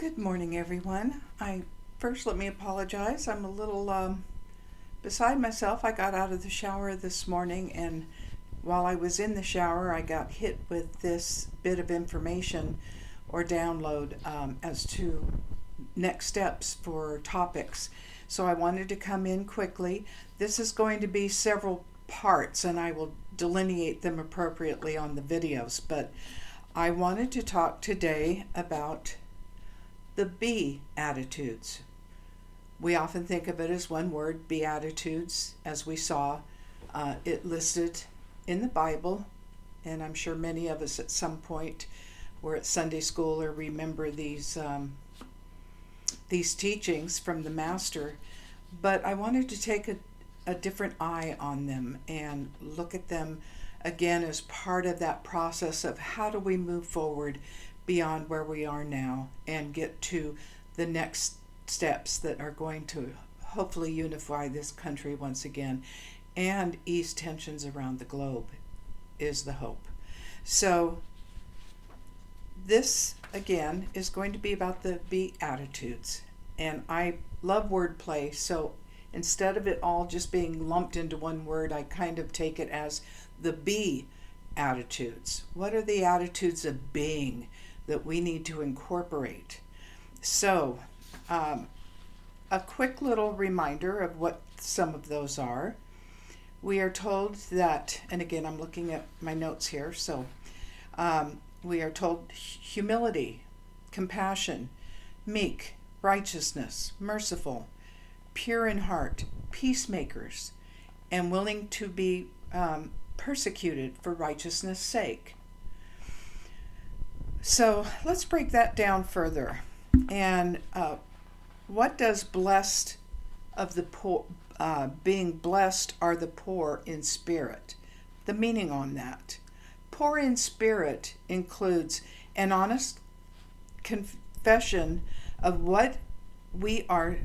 Good morning, everyone. Let me apologize. I'm a little beside myself. I got out of the shower this morning, and while I was in the shower, I got hit with this bit of information or download as to next steps for topics. So I wanted to come in quickly. This is going to be several parts, and I will delineate them appropriately on the videos, but I wanted to talk today about the Beatitudes. We often think of it as one word, Beatitudes, as we saw it listed in the Bible, and I'm sure many of us at some point were at Sunday school or remember these teachings from the Master. But I wanted to take a different eye on them and look at them again as part of that process of how do we move forward beyond where we are now and get to the next steps that are going to hopefully unify this country once again and ease tensions around the globe is the hope. So this again is going to be about the Beatitudes, and I love wordplay, so instead of it all just being lumped into one word, I kind of take it as the Beatitudes. What are the attitudes of being that we need to incorporate? So, a quick little reminder of what some of those are. We are told that, and again, I'm looking at my notes here, so we are told humility, compassion, meek, righteousness, merciful, pure in heart, peacemakers, and willing to be persecuted for righteousness' sake. So let's break that down further. And what does blessed of the poor, being blessed are the poor in spirit? The meaning on that. Poor in spirit includes an honest confession of what we are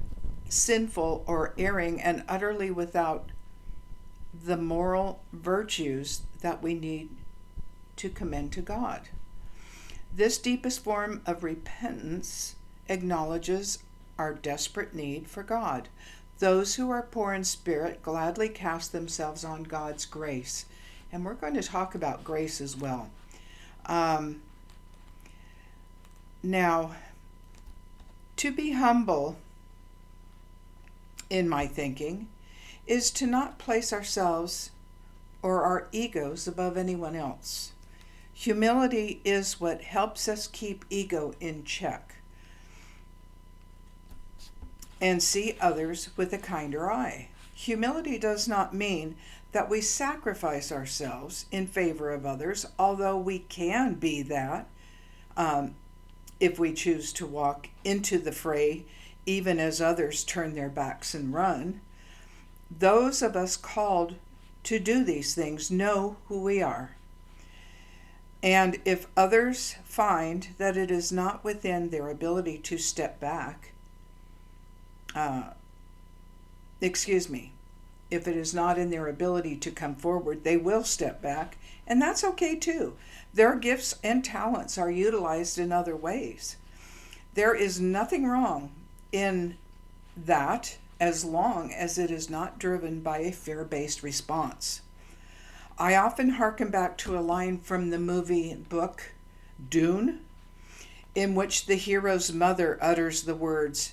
sinful or erring and utterly without the moral virtues that we need to commend to God. This deepest form of repentance acknowledges our desperate need for God. Those who are poor in spirit gladly cast themselves on God's grace. And we're going to talk about grace as well. Now, to be humble, in my thinking, is to not place ourselves or our egos above anyone else. Humility is what helps us keep ego in check and see others with a kinder eye. Humility does not mean that we sacrifice ourselves in favor of others, although we can be that if we choose to walk into the fray, even as others turn their backs and run. Those of us called to do these things know who we are. And if others find that it is not within their ability to step back, if it is not in their ability to come forward, they will step back, and that's okay too. Their gifts and talents are utilized in other ways. There is nothing wrong in that as long as it is not driven by a fear-based response. I often hearken back to a line from the movie book Dune, in which the hero's mother utters the words,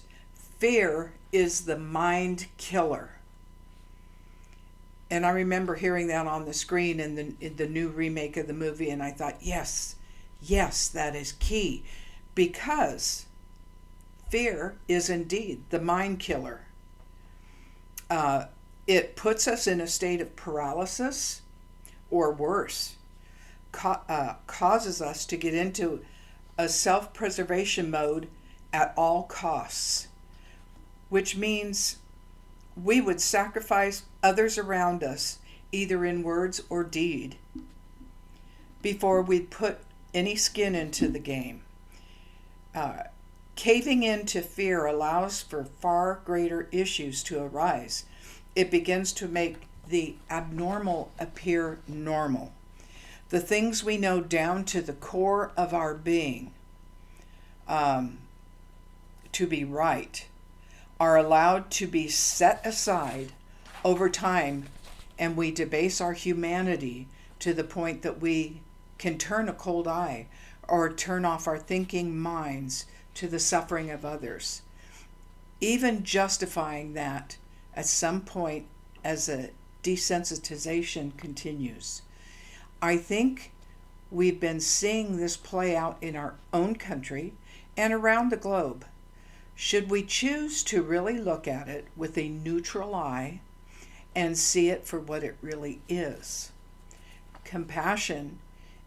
"Fear is the mind killer." And I remember hearing that on the screen in the new remake of the movie, and I thought, yes, that is key, because fear is indeed the mind killer. It puts us in a state of paralysis, or worse, causes us to get into a self-preservation mode at all costs, which means we would sacrifice others around us, either in words or deed, before we'd put any skin into the game. Caving into fear allows for far greater issues to arise. It begins to make the abnormal appear normal. The things we know down to the core of our being to be right are allowed to be set aside over time, and we debase our humanity to the point that we can turn a cold eye or turn off our thinking minds to the suffering of others, even justifying that at some point as a desensitization continues. I think we've been seeing this play out in our own country and around the globe. Should we choose to really look at it with a neutral eye and see it for what it really is? Compassion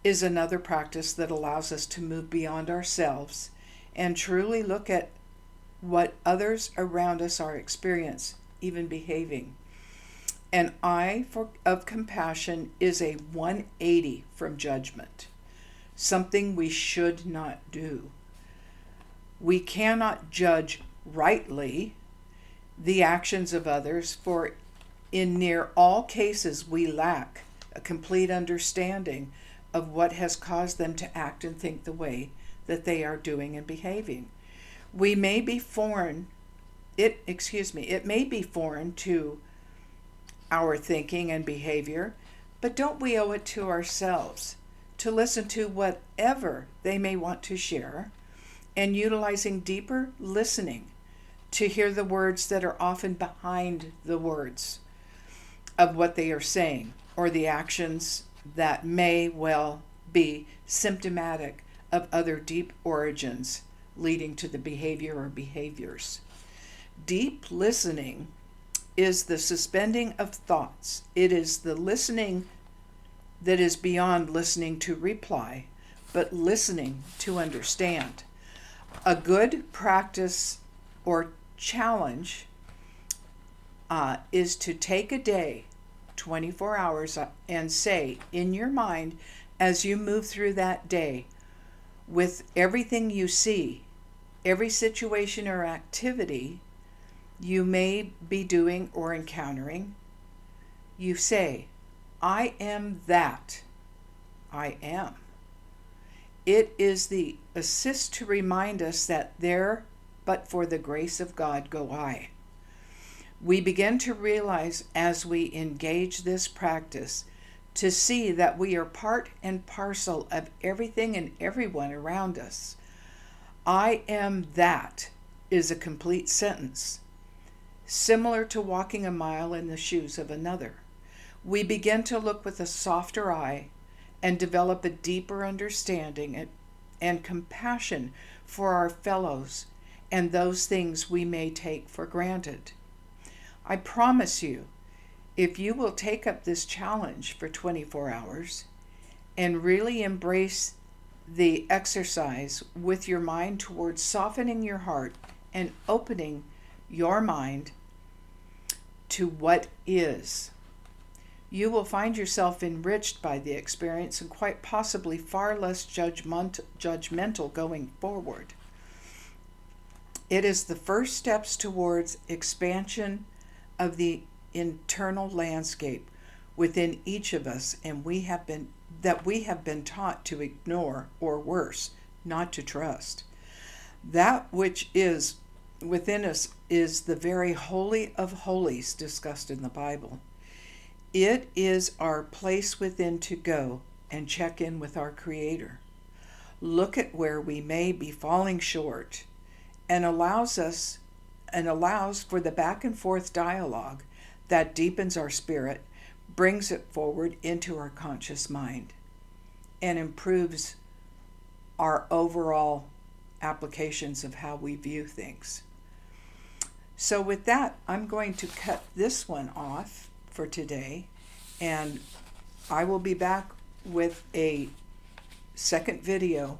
is another practice that allows us to move beyond ourselves and truly look at what others around us are experiencing, even behaving. An eye of compassion is a 180 from judgment, something we should not do. We cannot judge rightly the actions of others, for in near all cases we lack a complete understanding of what has caused them to act and think the way that they are doing and behaving. It may be foreign to our thinking and behavior, but don't we owe it to ourselves to listen to whatever they may want to share, and utilizing deeper listening to hear the words that are often behind the words of what they are saying, or the actions that may well be symptomatic of other deep origins leading to the behavior or behaviors. Deep listening is the suspending of thoughts. It is the listening that is beyond listening to reply, but listening to understand. A good practice or challenge is to take a day, 24 hours, and say in your mind, as you move through that day, with everything you see, every situation or activity you may be doing or encountering, you say, I am that. I am. It is the assist to remind us that there, but for the grace of God, go I. We begin to realize as we engage this practice to see that we are part and parcel of everything and everyone around us. I am that is a complete sentence, similar to walking a mile in the shoes of another. We begin to look with a softer eye and develop a deeper understanding and compassion for our fellows and those things we may take for granted. I promise you, if you will take up this challenge for 24 hours and really embrace the exercise with your mind towards softening your heart and opening your mind to what is, you will find yourself enriched by the experience and quite possibly far less judgmental going forward. It is the first steps towards expansion of the internal landscape within each of us, and we have been taught to ignore, or worse, not to trust. That which is within us is the very holy of holies discussed in the Bible. It is our place within to go and check in with our Creator, look at where we may be falling short, and allows for the back and forth dialogue that deepens our spirit, brings it forward into our conscious mind, and improves our overall applications of how we view things. So with that, I'm going to cut this one off for today, and I will be back with a second video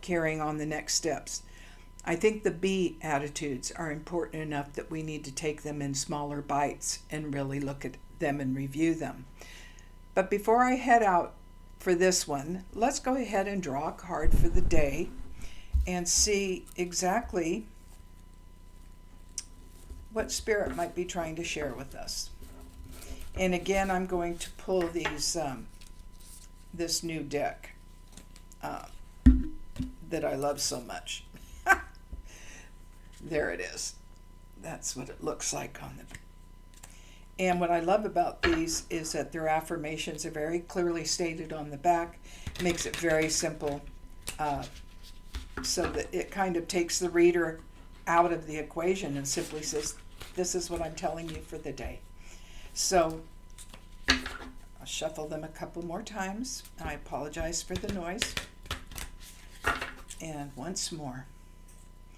carrying on the next steps. I think the B attitudes are important enough that we need to take them in smaller bites and really look at them and review them. But before I head out for this one, let's go ahead and draw a card for the day and see exactly what Spirit might be trying to share with us. And again, I'm going to pull this new deck that I love so much. There it is. That's what it looks like on the. And what I love about these is that their affirmations are very clearly stated on the back. Makes it very simple, so that it kind of takes the reader out of the equation and simply says, this is what I'm telling you for the day. So I'll shuffle them a couple more times. I apologize for the noise. And once more.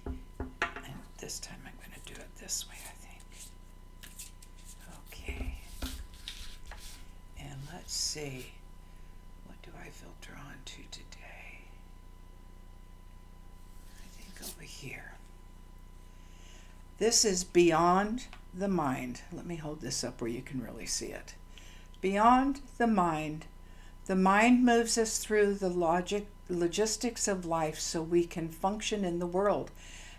And this time I'm going to do it this way, I think. Okay. And let's see. What do I filter on to today? I think over here. This is beyond the mind. Let me hold this up where you can really see it. Beyond the mind moves us through the logistics of life so we can function in the world.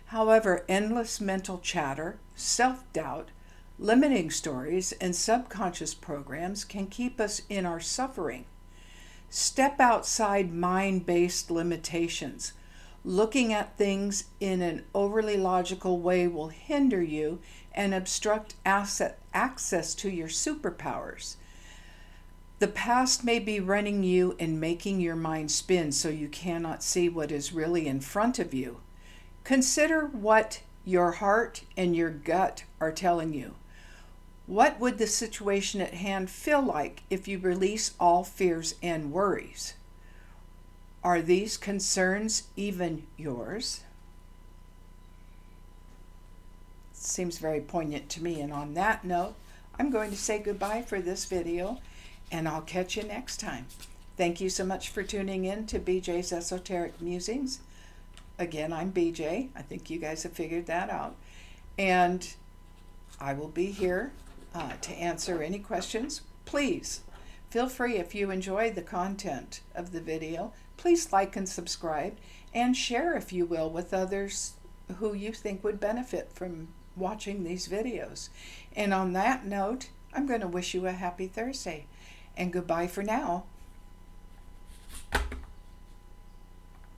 However, endless mental chatter, self-doubt, limiting stories, and subconscious programs can keep us in our suffering. Step outside mind-based limitations. Looking at things in an overly logical way will hinder you and obstruct access to your superpowers. The past may be running you and making your mind spin so you cannot see what is really in front of you. Consider what your heart and your gut are telling you. What would the situation at hand feel like if you release all fears and worries? Are these concerns even yours? Seems very poignant to me. And on that note, I'm going to say goodbye for this video, and I'll catch you next time. Thank you so much for tuning in to BJ's Esoteric Musings. Again, I'm BJ. I think you guys have figured that out. And I will be here to answer any questions. Please feel free, if you enjoy the content of the video, please like and subscribe, and share, if you will, with others who you think would benefit from watching these videos. And on that note, I'm going to wish you a happy Thursday. And goodbye for now.